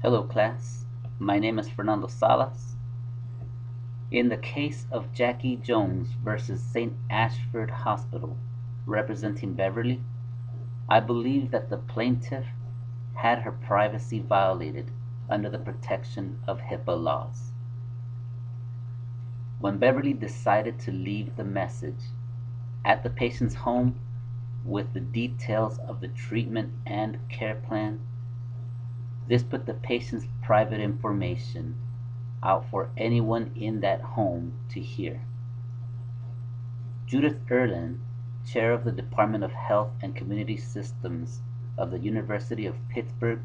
Hello class, my name is Fernando Salas. In the case of Jackie Jones versus St. Ashford Hospital, representing Beverly, I believe that the plaintiff had her privacy violated under the protection of HIPAA laws. When Beverly decided to leave the message at the patient's home with the details of the treatment and care plan, this put the patient's private information out for anyone in that home to hear. Judith Erlin, chair of the Department of Health and Community Systems of the University of Pittsburgh,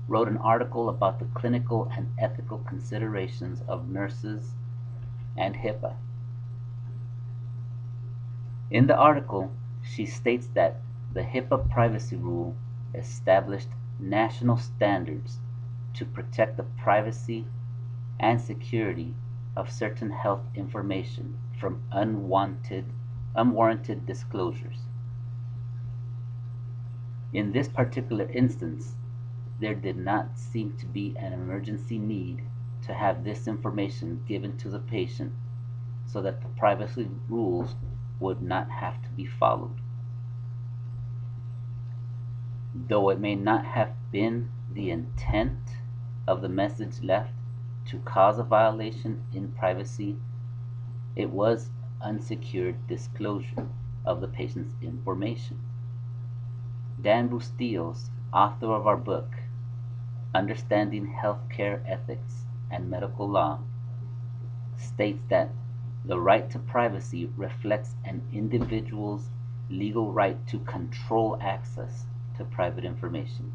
wrote an article about the clinical and ethical considerations of nurses and HIPAA. In the article, she states that the HIPAA privacy rule established national standards to protect the privacy and security of certain health information from unwarranted disclosures. In this particular instance, there did not seem to be an emergency need to have this information given to the patient so that the privacy rules would not have to be followed. Though it may not have been the intent of the message left to cause a violation in privacy, it was unsecured disclosure of the patient's information. Dan Bustillos, author of our book, Understanding Healthcare Ethics and Medical Law, states that the right to privacy reflects an individual's legal right to control access to private information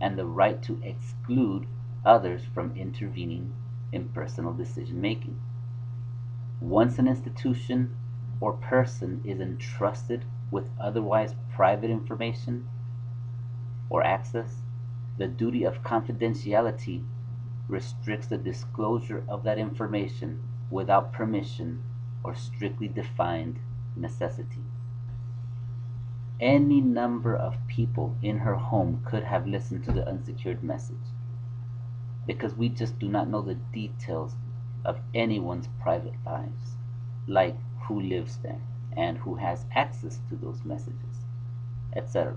and the right to exclude others from intervening in personal decision making. Once an institution or person is entrusted with otherwise private information or access, the duty of confidentiality restricts the disclosure of that information without permission or strictly defined necessity. Any number of people in her home could have listened to the unsecured message, because we just do not know the details of anyone's private lives, like who lives there and who has access to those messages, etc.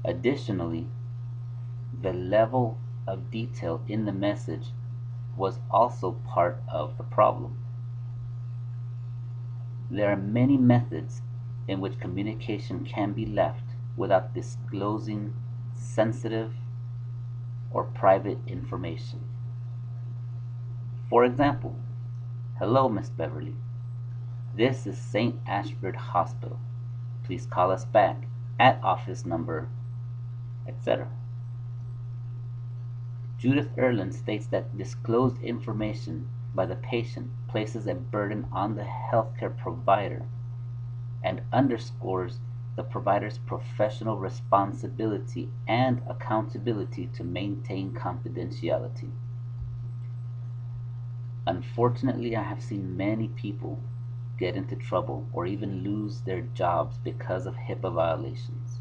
Additionally, the level of detail in the message was also part of the problem. There are many methods in which communication can be left without disclosing sensitive or private information. For example, hello, Miss Beverly. This is St. Ashford Hospital. Please call us back at office number, etc. Judith Erlin states that disclosed information by the patient places a burden on the healthcare provider and underscores the provider's professional responsibility and accountability to maintain confidentiality. Unfortunately, I have seen many people get into trouble or even lose their jobs because of HIPAA violations.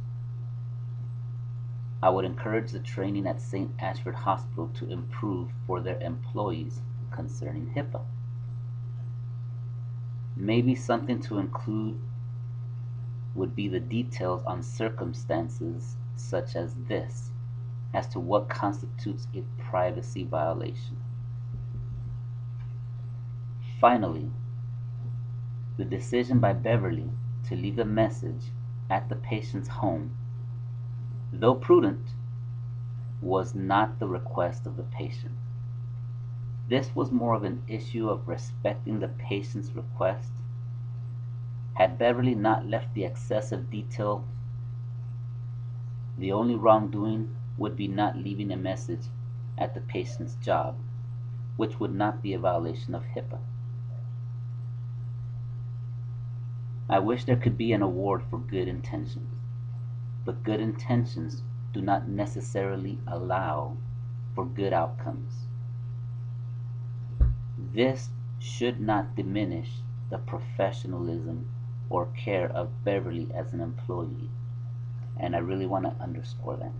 I would encourage the training at St. Ashford Hospital to improve for their employees concerning HIPAA. Maybe something to include would be the details on circumstances such as this as to what constitutes a privacy violation. Finally, the decision by Beverly to leave a message at the patient's home, though prudent, was not the request of the patient. This was more of an issue of respecting the patient's request. Had Beverly not left the excessive detail, the only wrongdoing would be not leaving a message at the patient's job, which would not be a violation of HIPAA. I wish there could be an award for good intentions, but good intentions do not necessarily allow for good outcomes. This should not diminish the professionalism or care of Beverly as an employee, and I really want to underscore that.